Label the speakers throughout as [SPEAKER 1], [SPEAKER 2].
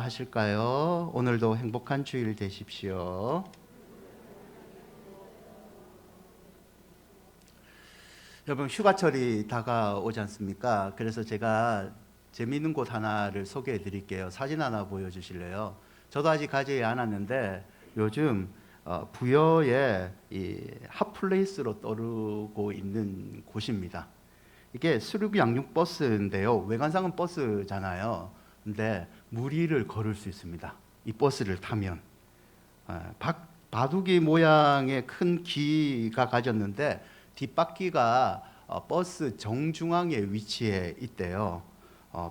[SPEAKER 1] 하실까요? 오늘도 행복한 주일 되십시오. 여러분, 휴가철이 다가오지 않습니까? 그래서 제가 재미있는 곳 하나를 소개해 드릴게요. 사진 하나 보여주실래요? 저도 아직 가지 않았는데 요즘 부여의 이 핫플레이스로 떠오르고 있는 곳입니다. 이게 수륙 양육 버스인데요. 외관상은 버스잖아요. 근데 무리를 걸을 수 있습니다. 이 버스를 타면 바둑이 모양의 큰 귀가 가졌는데 뒷바퀴가 버스 정중앙에 위치해 있대요.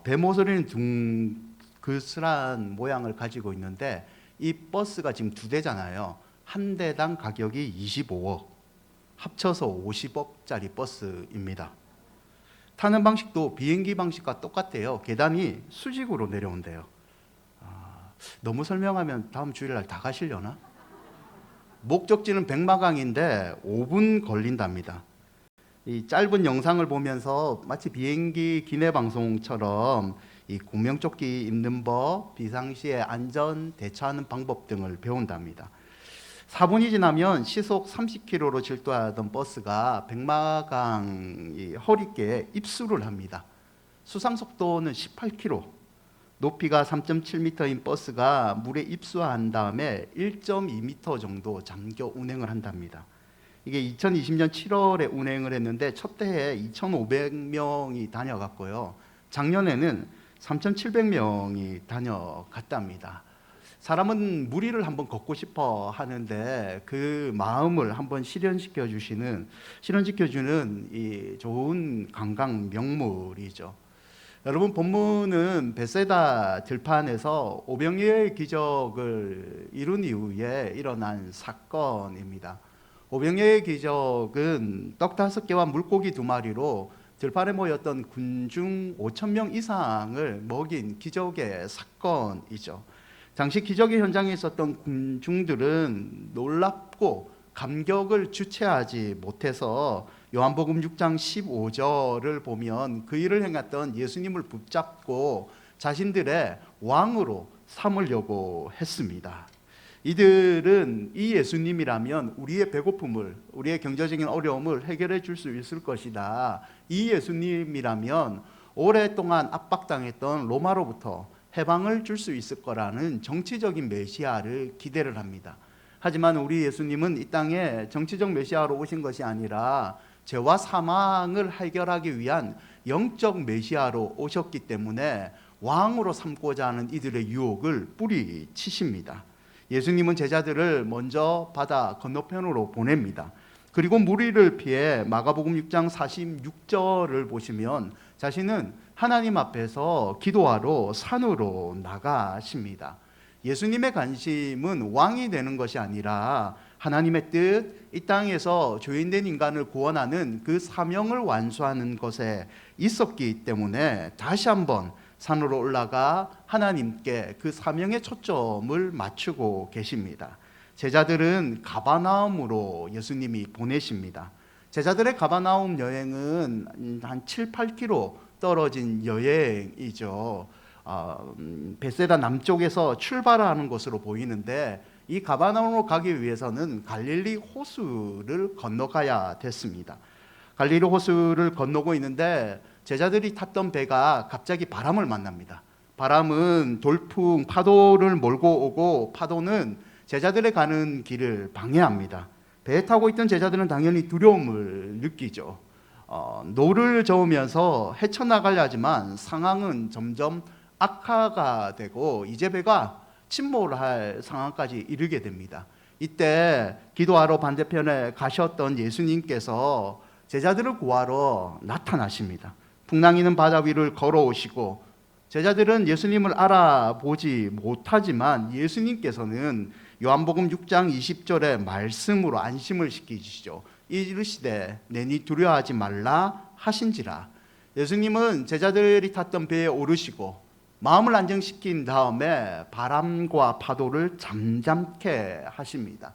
[SPEAKER 1] 배 모서리는 둥그스란 모양을 가지고 있는데 이 버스가 지금 두 대잖아요. 한 대당 가격이 25억, 합쳐서 50억짜리 버스입니다. 타는 방식도 비행기 방식과 똑같대요. 계단이 수직으로 내려온대요. 너무 설명하면 다음 주일날 다 가시려나? 목적지는 백마강인데 5분 걸린답니다. 이 짧은 영상을 보면서 마치 비행기 기내 방송처럼 이 구명조끼 입는 법, 비상시에 안전 대처하는 방법 등을 배운답니다. 4분이 지나면 시속 30km로 질주하던 버스가 백마강 허리께에 입수를 합니다. 수상 속도는 18km, 높이가 3.7m인 버스가 물에 입수한 다음에 1.2m 정도 잠겨 운행을 한답니다. 이게 2020년 7월에 운행을 했는데 첫 해에 2,500명이 다녀갔고요. 작년에는 3,700명이 다녀갔답니다. 사람은 무리를 한번 걷고 싶어 하는데 그 마음을 한번 실현시켜 주는 이 좋은 관광 명물이죠. 여러분, 본문은 베세다 들판에서 오병이어의 기적을 이룬 이후에 일어난 사건입니다. 오병이어의 기적은 떡 5개와 물고기 2마리로 들판에 모였던 군중 5,000명 이상을 먹인 기적의 사건이죠. 당시 기적의 현장에 있었던 군중들은 놀랍고 감격을 주체하지 못해서 요한복음 6장 15절을 보면 그 일을 행했던 예수님을 붙잡고 자신들의 왕으로 삼으려고 했습니다. 이들은 이 예수님이라면 우리의 배고픔을, 우리의 경제적인 어려움을 해결해 줄 수 있을 것이다. 이 예수님이라면 오랫동안 압박당했던 로마로부터 해방을 줄 수 있을 거라는 정치적인 메시아를 기대를 합니다. 하지만 우리 예수님은 이 땅에 정치적 메시아로 오신 것이 아니라 죄와 사망을 해결하기 위한 영적 메시아로 오셨기 때문에 왕으로 삼고자 하는 이들의 유혹을 뿌리치십니다. 예수님은 제자들을 먼저 바다 건너편으로 보냅니다. 그리고 무리를 피해 마가복음 6장 46절을 보시면 자신은 하나님 앞에서 기도하러 산으로 나가십니다. 예수님의 관심은 왕이 되는 것이 아니라 하나님의 뜻, 이 땅에서 죄인된 인간을 구원하는 그 사명을 완수하는 것에 있었기 때문에 다시 한번 산으로 올라가 하나님께 그 사명의 초점을 맞추고 계십니다. 제자들은 가버나움으로 예수님이 보내십니다. 제자들의 가버나움 여행은 한 7, 8km 떨어진 여행이죠. 베세다 남쪽에서 출발하는 것으로 보이는데 이 가버나움으로 가기 위해서는 갈릴리 호수를 건너가야 됐습니다. 갈릴리 호수를 건너고 있는데 제자들이 탔던 배가 갑자기 바람을 만납니다. 바람은 돌풍, 파도를 몰고 오고 파도는 제자들의 가는 길을 방해합니다. 배에 타고 있던 제자들은 당연히 두려움을 느끼죠. 노를 저으면서 헤쳐나가려 하지만 상황은 점점 악화가 되고 이제 배가 침몰할 상황까지 이르게 됩니다. 이때 기도하러 반대편에 가셨던 예수님께서 제자들을 구하러 나타나십니다. 풍랑이는 바다 위를 걸어오시고 제자들은 예수님을 알아보지 못하지만 예수님께서는 요한복음 6장 20절의 말씀으로 안심을 시키시죠. 이르시되 내니 두려워하지 말라 하신지라. 예수님은 제자들이 탔던 배에 오르시고 마음을 안정시킨 다음에 바람과 파도를 잠잠케 하십니다.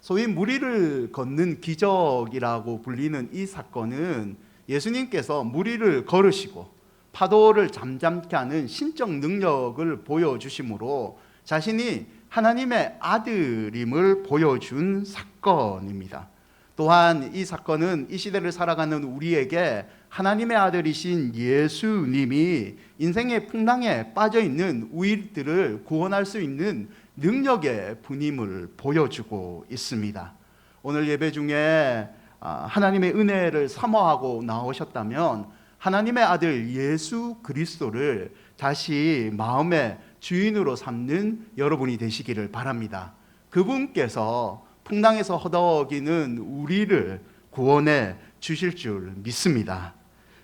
[SPEAKER 1] 소위 무리를 걷는 기적이라고 불리는 이 사건은 예수님께서 무리를 걸으시고 파도를 잠잠케 하는 신적 능력을 보여주심으로 자신이 하나님의 아들임을 보여준 사건입니다. 또한 이 사건은 이 시대를 살아가는 우리에게 하나님의 아들이신 예수님이 인생의 풍랑에 빠져있는 우리들을 구원할 수 있는 능력의 분임을 보여주고 있습니다. 오늘 예배 중에 하나님의 은혜를 사모하고 나오셨다면 하나님의 아들 예수 그리스도를 다시 마음의 주인으로 삼는 여러분이 되시기를 바랍니다. 그분께서 풍랑에서 허덕이는 우리를 구원해 주실 줄 믿습니다.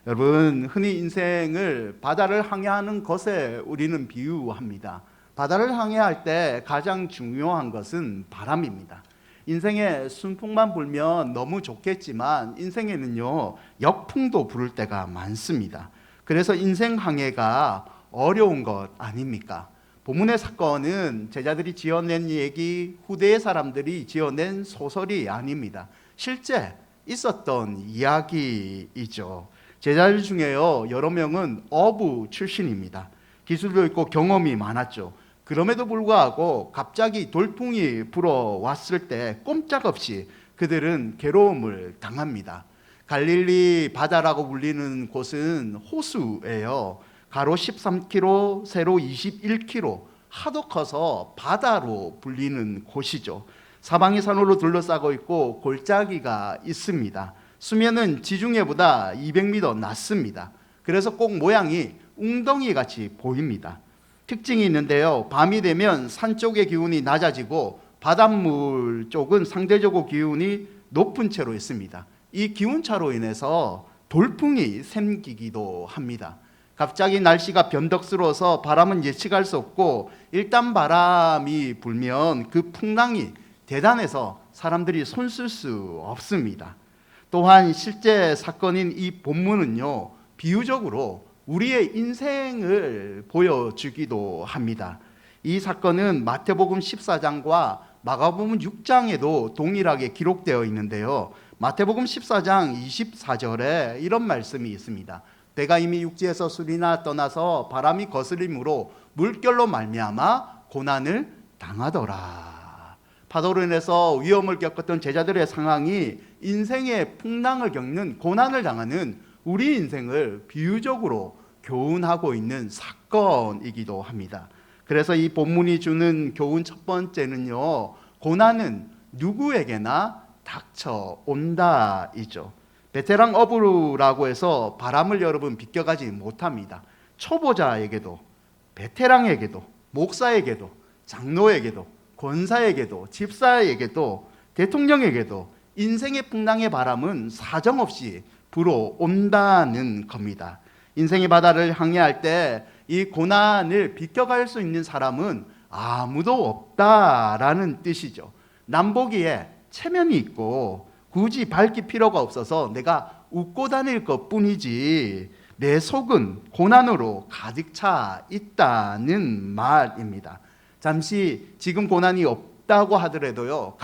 [SPEAKER 1] 여러분, 흔히 인생을 바다를 항해하는 것에 우리는 비유합니다. 바다를 항해할 때 가장 중요한 것은 바람입니다. 인생에 순풍만 불면 너무 좋겠지만 인생에는요, 역풍도 부를 때가 많습니다. 그래서 인생 항해가 어려운 것 아닙니까? 본문의 사건은 제자들이 지어낸 얘기, 후대의 사람들이 지어낸 소설이 아닙니다. 실제 있었던 이야기이죠. 제자들 중에요, 여러 명은 어부 출신입니다. 기술도 있고 경험이 많았죠. 그럼에도 불구하고 갑자기 돌풍이 불어왔을 때 꼼짝없이 그들은 괴로움을 당합니다. 갈릴리 바다라고 불리는 곳은 호수예요. 가로 13km, 세로 21km, 하도 커서 바다로 불리는 곳이죠. 사방이 산으로 둘러싸고 있고 골짜기가 있습니다. 수면은 지중해보다 200m 낮습니다. 그래서 꼭 모양이 웅덩이 같이 보입니다. 특징이 있는데요, 밤이 되면 산 쪽의 기온이 낮아지고 바닷물 쪽은 상대적으로 기온이 높은 채로 있습니다. 이 기온차로 인해서 돌풍이 생기기도 합니다. 갑자기 날씨가 변덕스러워서 바람은 예측할 수 없고 일단 바람이 불면 그 풍랑이 대단해서 사람들이 손쓸 수 없습니다. 또한 실제 사건인 이 본문은요, 비유적으로 우리의 인생을 보여주기도 합니다. 이 사건은 마태복음 14장과 마가복음 6장에도 동일하게 기록되어 있는데요, 마태복음 14장 24절에 이런 말씀이 있습니다. 배가 이미 육지에서 수리나 떠나서 바람이 거스림으로 물결로 말미암아 고난을 당하더라. 파도로 인해서 위험을 겪었던 제자들의 상황이 인생의 풍랑을 겪는 고난을 당하는 우리 인생을 비유적으로 교훈하고 있는 사건이기도 합니다. 그래서 이 본문이 주는 교훈 첫 번째는요, 고난은 누구에게나 닥쳐온다이죠. 베테랑 어부라고 해서 바람을 여러분 비껴가지 못합니다. 초보자에게도, 베테랑에게도, 목사에게도, 장로에게도, 권사에게도, 집사에게도, 대통령에게도 인생의 풍랑의 바람은 사정없이 불어온다는 겁니다. 인생의 바다를 항해할 때 이 고난을 비껴갈 수 있는 사람은 아무도 없다라는 뜻이죠. 남보기에 체면이 있고 굳이 밝힐 필요가 없어서 내가 웃고 다닐 것뿐이지 내 속은 고난으로 가득 차 있다는 말입니다. 잠시 지금 고난이 없다고 하더라도요,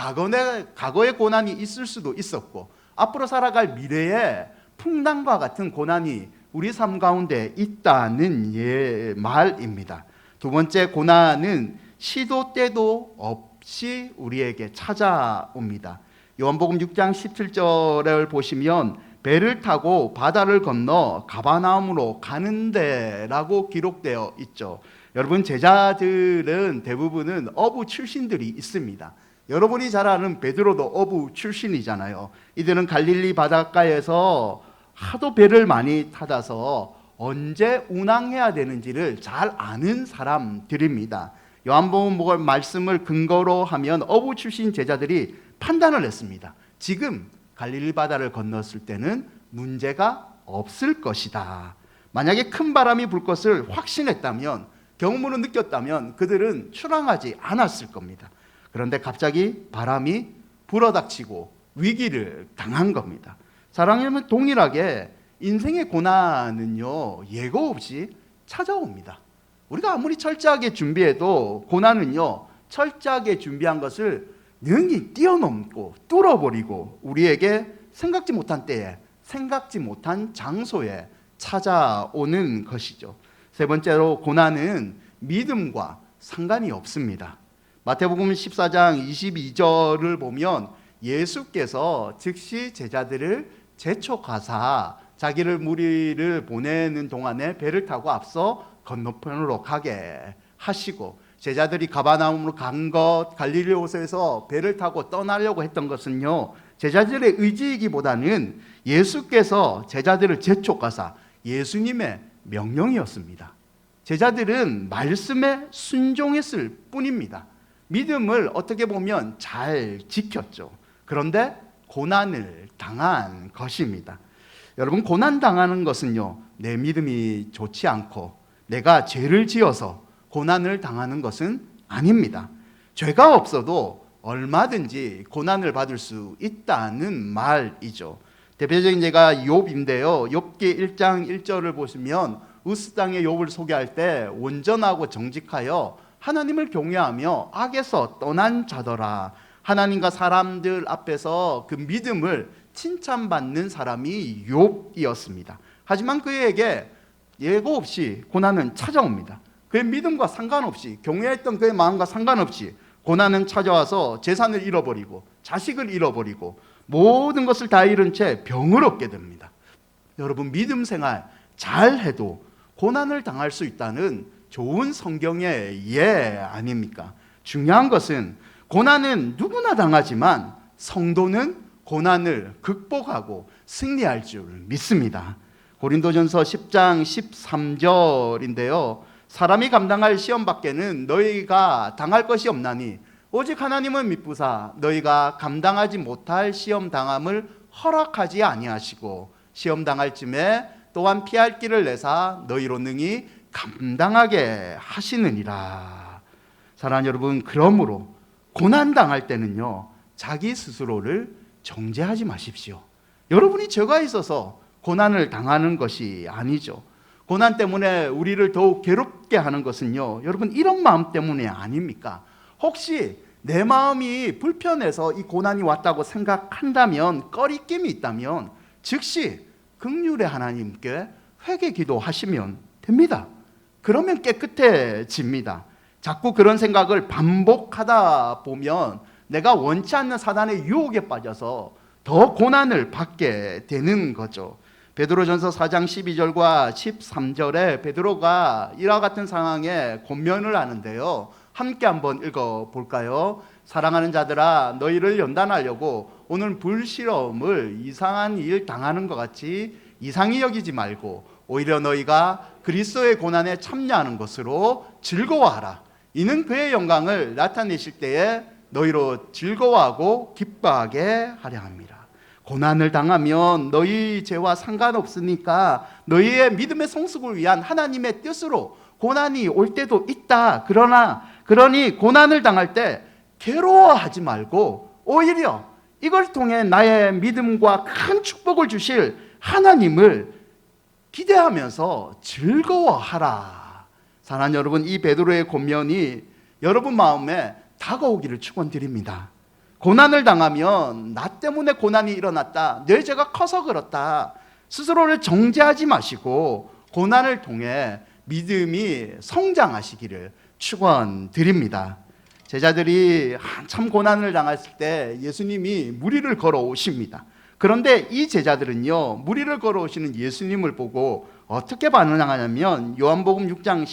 [SPEAKER 1] 과거에 고난이 있을 수도 있었고 앞으로 살아갈 미래에 풍랑과 같은 고난이 우리 삶 가운데 있다는 말입니다. 두 번째, 고난은 시도 때도 없이 우리에게 찾아옵니다. 요한복음 6장 17절을 보시면 배를 타고 바다를 건너 가버나움으로 가는데 라고 기록되어 있죠. 여러분, 제자들은 대부분은 어부 출신들이 있습니다. 여러분이 잘 아는 베드로도 어부 출신이잖아요. 이들은 갈릴리 바닷가에서 하도 배를 많이 타다서 언제 운항해야 되는지를 잘 아는 사람들입니다. 요한복음 말씀을 근거로 하면 어부 출신 제자들이 판단을 했습니다. 지금 갈릴리 바다를 건넜을 때는 문제가 없을 것이다. 만약에 큰 바람이 불 것을 확신했다면, 경험으로 느꼈다면 그들은 출항하지 않았을 겁니다. 그런데 갑자기 바람이 불어닥치고 위기를 당한 겁니다. 사랑하면 동일하게 인생의 고난은요, 예고 없이 찾아옵니다. 우리가 아무리 철저하게 준비해도 고난은요, 철저하게 준비한 것을 능히 뛰어넘고 뚫어버리고 우리에게 생각지 못한 때에, 생각지 못한 장소에 찾아오는 것이죠. 세 번째로 고난은 믿음과 상관이 없습니다. 마태복음 14장 22절을 보면 예수께서 즉시 제자들을 재촉하사 자기를 무리를 보내는 동안에 배를 타고 앞서 건너편으로 가게 하시고, 제자들이 가버나움으로 간 것, 갈릴리 호수에서 배를 타고 떠나려고 했던 것은요, 제자들의 의지이기보다는 예수께서 제자들을 재촉하사 예수님의 명령이었습니다. 제자들은 말씀에 순종했을 뿐입니다. 믿음을 어떻게 보면 잘 지켰죠. 그런데 고난을 당한 것입니다. 여러분, 고난 당하는 것은요, 내 믿음이 좋지 않고 내가 죄를 지어서 고난을 당하는 것은 아닙니다. 죄가 없어도 얼마든지 고난을 받을 수 있다는 말이죠. 대표적인 예가 욥인데요. 욥기 1장 1절을 보시면 우스 땅의 욥을 소개할 때 온전하고 정직하여 하나님을 경외하며 악에서 떠난 자더라. 하나님과 사람들 앞에서 그 믿음을 칭찬받는 사람이 욥이었습니다. 하지만 그에게 예고 없이 고난은 찾아옵니다. 그의 믿음과 상관없이, 경외했던 그의 마음과 상관없이 고난은 찾아와서 재산을 잃어버리고 자식을 잃어버리고 모든 것을 다 잃은 채 병을 얻게 됩니다. 여러분, 믿음 생활 잘해도 고난을 당할 수 있다는 좋은 성경의 예 아닙니까? 중요한 것은 고난은 누구나 당하지만 성도는 고난을 극복하고 승리할 줄 믿습니다. 고린도전서 10장 13절인데요. 사람이 감당할 시험 밖에는 너희가 당할 것이 없나니 오직 하나님은 미쁘사 너희가 감당하지 못할 시험 당함을 허락하지 아니하시고 시험 당할 쯤에 또한 피할 길을 내사 너희로 능히 감당하게 하시느니라. 사랑하는 여러분, 그러므로 고난 당할 때는요, 자기 스스로를 정죄하지 마십시오. 여러분이 죄가 있어서 고난을 당하는 것이 아니죠. 고난 때문에 우리를 더욱 괴롭게 하는 것은요, 여러분, 이런 마음 때문에 아닙니까? 혹시 내 마음이 불편해서 이 고난이 왔다고 생각한다면, 꺼리낌이 있다면 즉시 긍휼의 하나님께 회개 기도하시면 됩니다. 그러면 깨끗해집니다. 자꾸 그런 생각을 반복하다 보면 내가 원치 않는 사단의 유혹에 빠져서 더 고난을 받게 되는 거죠. 베드로전서 4장 12절과 13절에 베드로가 이와 같은 상황에 권면을 하는데요, 함께 한번 읽어볼까요? 사랑하는 자들아, 너희를 연단하려고 오늘 불시험을 이상한 일 당하는 것 같이 이상히 여기지 말고 오히려 너희가 그리스도의 고난에 참여하는 것으로 즐거워하라. 이는 그의 영광을 나타내실 때에 너희로 즐거워하고 기뻐하게 하려 합니다. 고난을 당하면 너희 죄와 상관없으니까 너희의 믿음의 성숙을 위한 하나님의 뜻으로 고난이 올 때도 있다. 그러니 고난을 당할 때 괴로워하지 말고 오히려 이걸 통해 나의 믿음과 큰 축복을 주실 하나님을 기대하면서 즐거워하라. 사랑하는 여러분, 이 베드로의 권면이 여러분 마음에 다가오기를 축원드립니다. 고난을 당하면 나 때문에 고난이 일어났다, 내 죄가 커서 그렇다, 스스로를 정죄하지 마시고 고난을 통해 믿음이 성장하시기를 축원드립니다. 제자들이 한참 고난을 당했을 때 예수님이 무리를 걸어오십니다. 그런데 이 제자들은요, 무리를 걸어오시는 예수님을 보고 어떻게 반응하냐면 요한복음 6장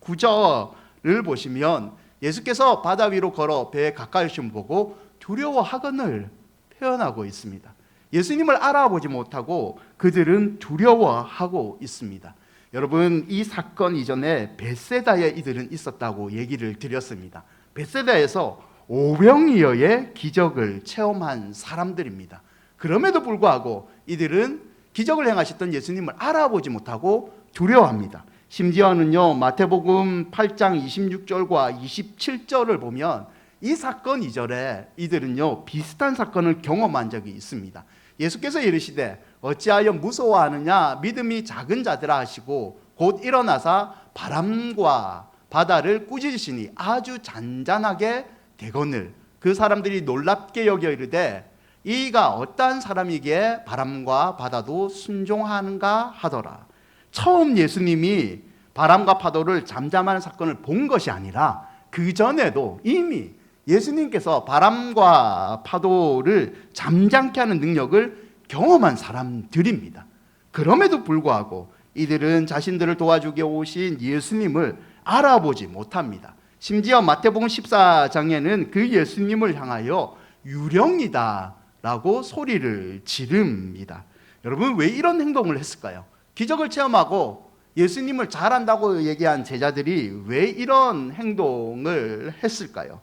[SPEAKER 1] 19절을 보시면 예수께서 바다 위로 걸어 배에 가까이 오심을 보고 두려워하거늘 표현하고 있습니다. 예수님을 알아보지 못하고 그들은 두려워하고 있습니다. 여러분, 이 사건 이전에 벳세다에 이들은 있었다고 얘기를 드렸습니다. 벳세다에서 오병이어의 기적을 체험한 사람들입니다. 그럼에도 불구하고 이들은 기적을 행하셨던 예수님을 알아보지 못하고 두려워합니다. 심지어는요, 마태복음 8장 26절과 27절을 보면 이 사건 이전에 이들은요, 비슷한 사건을 경험한 적이 있습니다. 예수께서 이르시되 어찌하여 무서워하느냐, 믿음이 작은 자들아 하시고 곧 일어나사 바람과 바다를 꾸짖으시니 아주 잔잔하게 되거늘 그 사람들이 놀랍게 여겨 이르되 이가 어떠한 사람이기에 바람과 바다도 순종하는가 하더라. 처음 예수님이 바람과 파도를 잠잠하는 사건을 본 것이 아니라 그 전에도 이미 예수님께서 바람과 파도를 잠잠케 하는 능력을 경험한 사람들입니다. 그럼에도 불구하고 이들은 자신들을 도와주게 오신 예수님을 알아보지 못합니다. 심지어 마태복음 14장에는 그 예수님을 향하여 유령이다 라고 소리를 지릅니다. 여러분, 왜 이런 행동을 했을까요? 기적을 체험하고 예수님을 잘한다고 얘기한 제자들이 왜 이런 행동을 했을까요?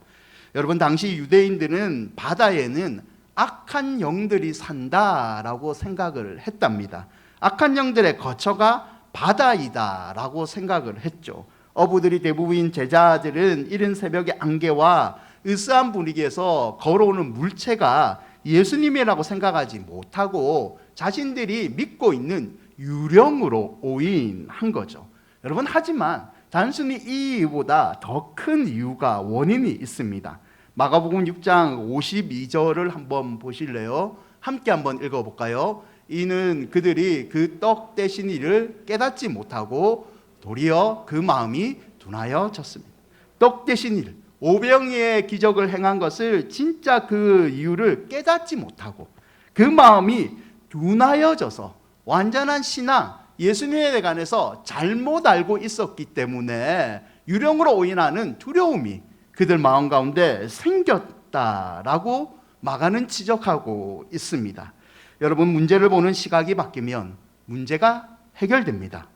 [SPEAKER 1] 여러분, 당시 유대인들은 바다에는 악한 영들이 산다라고 생각을 했답니다. 악한 영들의 거처가 바다이다라고 생각을 했죠. 어부들이 대부분인 제자들은 이른 새벽의 안개와 으스한 분위기에서 걸어오는 물체가 예수님이라고 생각하지 못하고 자신들이 믿고 있는 유령으로 오인한 거죠. 여러분, 하지만 단순히 이 이유보다 더 큰 이유가 원인이 있습니다. 마가복음 6장 52절을 한번 보실래요? 함께 한번 읽어볼까요? 이는 그들이 그 떡 대신 이를 깨닫지 못하고 도리어 그 마음이 둔하여졌습니다. 떡 대신 일, 오병이의 기적을 행한 것을 진짜 그 이유를 깨닫지 못하고 그 마음이 둔하여져서 완전한 신앙, 예수님에 관해서 잘못 알고 있었기 때문에 유령으로 오인하는 두려움이 그들 마음 가운데 생겼다라고 마가는 지적하고 있습니다. 여러분, 문제를 보는 시각이 바뀌면 문제가 해결됩니다.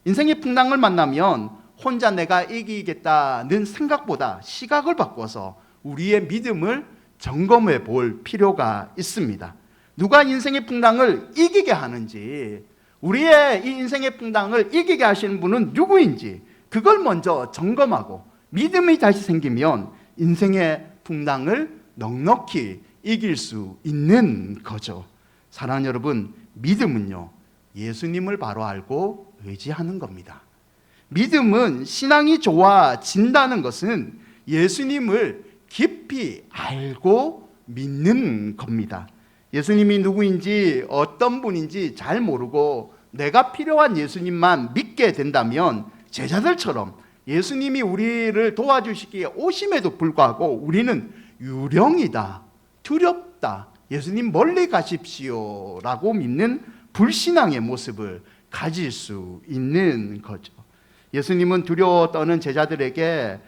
[SPEAKER 1] 인생의 풍랑을 만나면 혼자 내가 이기겠다는 생각보다 시각을 바꿔서 우리의 믿음을 점검해 볼 필요가 있습니다. 누가 인생의 풍랑을 이기게 하는지, 우리의 이 인생의 풍랑을 이기게 하시는 분은 누구인지 그걸 먼저 점검하고 믿음이 다시 생기면 인생의 풍랑을 넉넉히 이길 수 있는 거죠. 사랑하는 여러분, 믿음은요, 예수님을 바로 알고 의지하는 겁니다. 믿음은 신앙이 좋아진다는 것은 예수님을 깊이 알고 믿는 겁니다. 예수님이 누구인지 어떤 분인지 잘 모르고 내가 필요한 예수님만 믿게 된다면 제자들처럼 예수님이 우리를 도와주시기에 오심에도 불구하고 우리는 유령이다, 두렵다, 예수님 멀리 가십시오 라고 믿는 불신앙의 모습을 가질 수 있는 거죠. 예수님은 두려워 떠는 제자들에게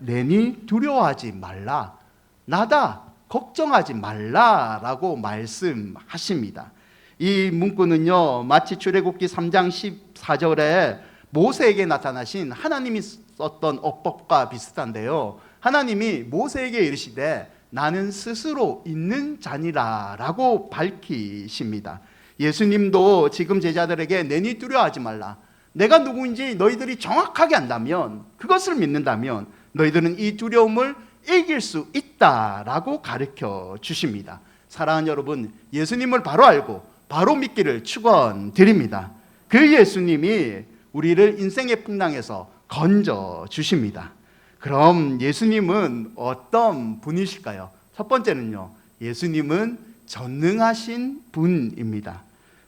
[SPEAKER 1] 내니 두려워하지 말라, 나다, 걱정하지 말라라고 말씀하십니다. 이 문구는요, 마치 출애굽기 3장 14절에 모세에게 나타나신 하나님이 썼던 어법과 비슷한데요, 하나님이 모세에게 이르시되 나는 스스로 있는 자니라 라고 밝히십니다. 예수님도 지금 제자들에게 내니 두려워하지 말라, 내가 누구인지 너희들이 정확하게 안다면, 그것을 믿는다면 너희들은 이 두려움을 이길 수 있다라고 가르쳐 주십니다. 사랑하는 여러분, 예수님을 바로 알고 바로 믿기를 축원드립니다. 그 예수님이 우리를 인생의 풍랑에서 건져 주십니다. 그럼 예수님은 어떤 분이실까요? 첫 번째는요, 예수님은 전능하신 분입니다.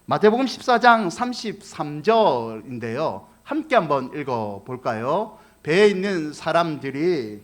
[SPEAKER 1] 마태복음 14장 33절인데요. 함께 한번 읽어볼까요? 배에 있는 사람들이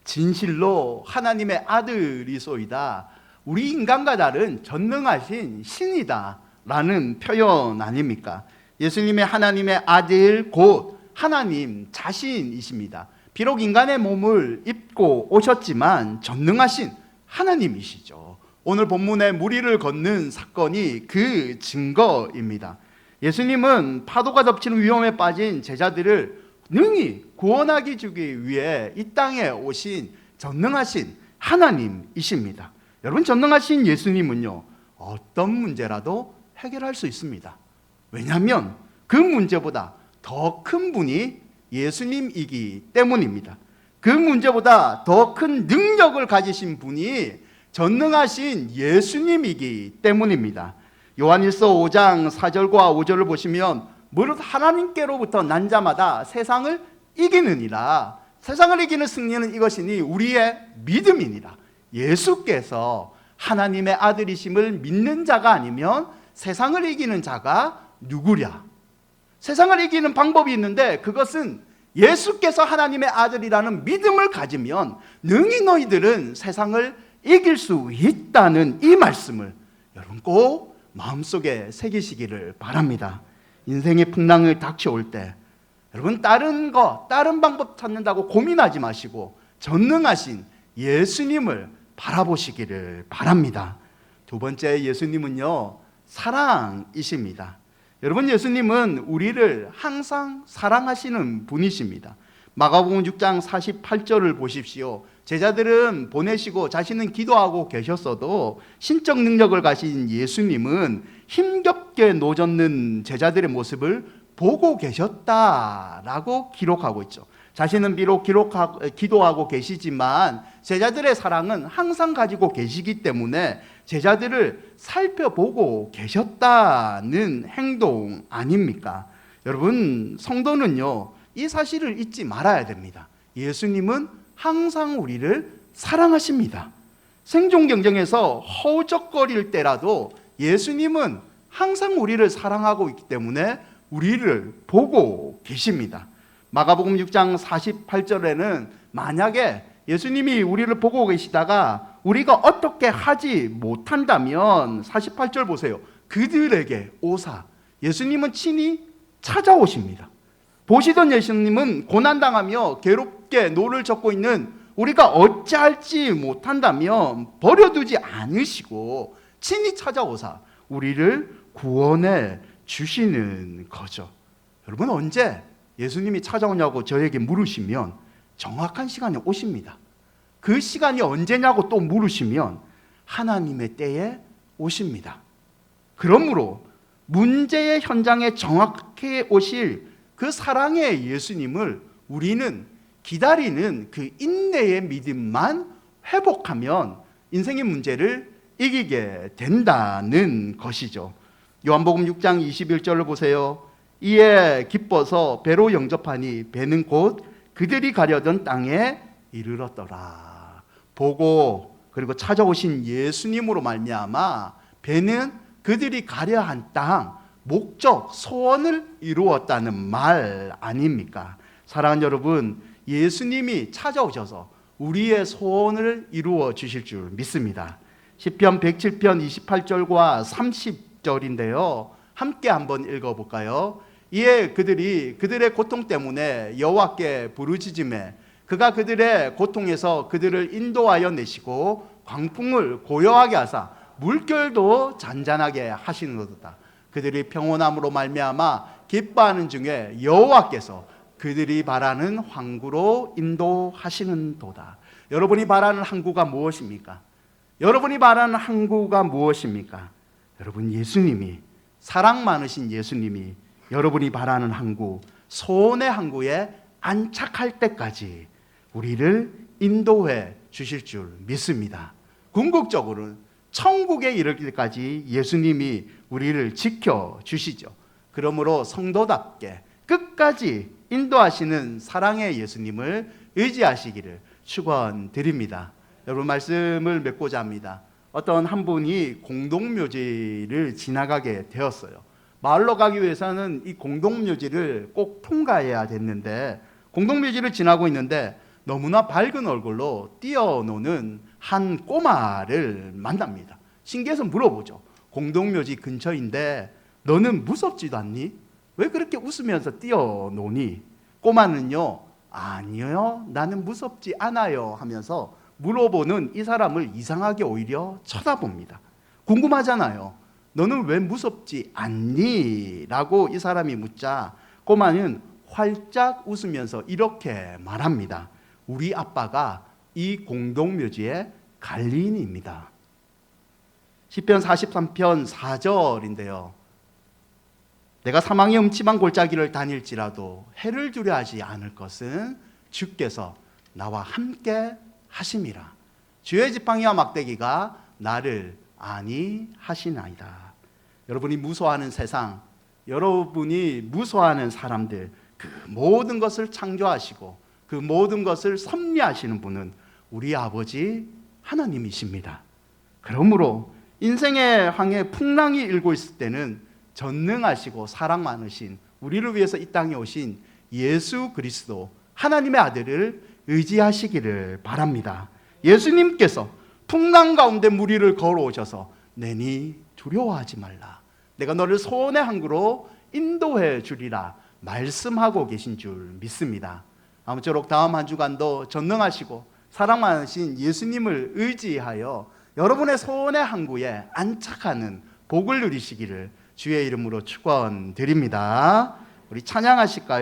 [SPEAKER 1] 진실로 하나님의 아들이소이다, 우리 인간과 다른 전능하신 신이다 라는 표현 아닙니까? 예수님의 하나님의 아들 곧 하나님 자신이십니다. 비록 인간의 몸을 입고 오셨지만 전능하신 하나님이시죠. 오늘 본문의 무리를 걷는 사건이 그 증거입니다. 예수님은 파도가 덮치는 위험에 빠진 제자들을 능히 구원하기 주기 위해 이 땅에 오신 전능하신 하나님이십니다. 여러분, 전능하신 예수님은요, 어떤 문제라도 해결할 수 있습니다. 왜냐하면 그 문제보다 더 큰 분이 예수님이기 때문입니다. 그 문제보다 더 큰 능력을 가지신 분이 전능하신 예수님이기 때문입니다. 요한일서 5장 4절과 5절을 보시면 무릇 하나님께로부터 난 자마다 세상을 이기느니라, 세상을 이기는 승리는 이것이니 우리의 믿음이니라. 예수께서 하나님의 아들이심을 믿는 자가 아니면 세상을 이기는 자가 누구랴? 세상을 이기는 방법이 있는데 그것은 예수께서 하나님의 아들이라는 믿음을 가지면 능히 너희들은 세상을 이길 수 있다는 이 말씀을 여러분 꼭 마음속에 새기시기를 바랍니다. 인생의 풍랑을 닥쳐올 때 여러분 다른 방법 찾는다고 고민하지 마시고 전능하신 예수님을 바라보시기를 바랍니다. 두 번째, 예수님은요 사랑이십니다. 여러분, 예수님은 우리를 항상 사랑하시는 분이십니다. 마가복음 6장 48절을 보십시오. 제자들은 보내시고 자신은 기도하고 계셨어도 신적 능력을 가진 예수님은 힘겹게 노젓는 제자들의 모습을 보고 계셨다라고 기록하고 있죠. 자신은 비록 기도하고 계시지만 제자들의 사랑은 항상 가지고 계시기 때문에 제자들을 살펴보고 계셨다는 행동 아닙니까? 여러분, 성도는요 이 사실을 잊지 말아야 됩니다. 예수님은 항상 우리를 사랑하십니다. 생존 경쟁에서 허우적거릴 때라도 예수님은 항상 우리를 사랑하고 있기 때문에 우리를 보고 계십니다. 마가복음 6장 48절에는 만약에 예수님이 우리를 보고 계시다가 우리가 어떻게 하지 못한다면 48절 보세요. 그들에게 오사, 예수님은 친히 찾아오십니다. 보시던 예수님은 고난당하며 괴롭게 노를 젓고 있는 우리가 어찌할지 못한다면 버려두지 않으시고 친히 찾아오사 우리를 구원해 주시는 거죠. 여러분, 언제 예수님이 찾아오냐고 저에게 물으시면 정확한 시간이 오십니다. 그 시간이 언제냐고 또 물으시면 하나님의 때에 오십니다. 그러므로 문제의 현장에 정확히 오실 그 사랑의 예수님을 우리는 기다리는 그 인내의 믿음만 회복하면 인생의 문제를 이기게 된다는 것이죠. 요한복음 6장 21절을 보세요. 이에 기뻐서 배로 영접하니 배는 곧 그들이 가려던 땅에 이르렀더라. 보고 그리고 찾아오신 예수님으로 말미암아 배는 그들이 가려 한 땅, 목적, 소원을 이루었다는 말 아닙니까? 사랑하는 여러분, 예수님이 찾아오셔서 우리의 소원을 이루어 주실 줄 믿습니다. 시편 107편 28절과 30절인데요 함께 한번 읽어볼까요? 이에 그들이 그들의 고통 때문에 여호와께 부르짖으매 그가 그들의 고통에서 그들을 인도하여 내시고 광풍을 고요하게 하사 물결도 잔잔하게 하시는도다. 그들이 평온함으로 말미암아 기뻐하는 중에 여호와께서 그들이 바라는 항구로 인도하시는도다. 여러분이 바라는 항구가 무엇입니까? 여러분이 바라는 항구가 무엇입니까? 여러분, 예수님이, 사랑 많으신 예수님이 여러분이 바라는 항구, 소원의 항구에 안착할 때까지 우리를 인도해 주실 줄 믿습니다. 궁극적으로는 천국에 이를 때까지 예수님이 우리를 지켜주시죠. 그러므로 성도답게 끝까지 인도하시는 사랑의 예수님을 의지하시기를 축원드립니다. 여러분, 말씀을 맺고자 합니다. 어떤 한 분이 공동묘지를 지나가게 되었어요. 마을로 가기 위해서는 이 공동묘지를 꼭 통과해야 됐는데 공동묘지를 지나고 있는데 너무나 밝은 얼굴로 뛰어노는 한 꼬마를 만납니다. 신기해서 물어보죠. 공동묘지 근처인데 너는 무섭지도 않니? 왜 그렇게 웃으면서 뛰어노니? 꼬마는요, 아니요, 나는 무섭지 않아요 하면서 물어보는 이 사람을 이상하게 오히려 쳐다봅니다. 궁금하잖아요. 너는 왜 무섭지 않니? 라고 이 사람이 묻자 꼬마는 활짝 웃으면서 이렇게 말합니다. 우리 아빠가 이 공동묘지의 관리인입니다. 시편 43편 4절인데요. 내가 사망의 음침한 골짜기를 다닐지라도 해를 두려워하지 않을 것은 주께서 나와 함께 하심이라. 주의 지팡이와 막대기가 나를 안위하시나이다. 여러분이 무서워하는 세상, 여러분이 무서워하는 사람들, 그 모든 것을 창조하시고 그 모든 것을 섭리하시는 분은 우리 아버지 하나님이십니다. 그러므로 인생의 항해 풍랑이 일고 있을 때는 전능하시고 사랑 많으신, 우리를 위해서 이 땅에 오신 예수 그리스도 하나님의 아들을 의지하시기를 바랍니다. 예수님께서 풍랑 가운데 무리를 걸어오셔서 내니 두려워하지 말라, 내가 너를 소원의 항구로 인도해 주리라 말씀하고 계신 줄 믿습니다. 아무쪼록 다음 한 주간도 전능하시고 사랑 많으신 예수님을 의지하여 여러분의 소원의 항구에 안착하는 복을 누리시기를 주의 이름으로 축원드립니다. 우리 찬양하실까요?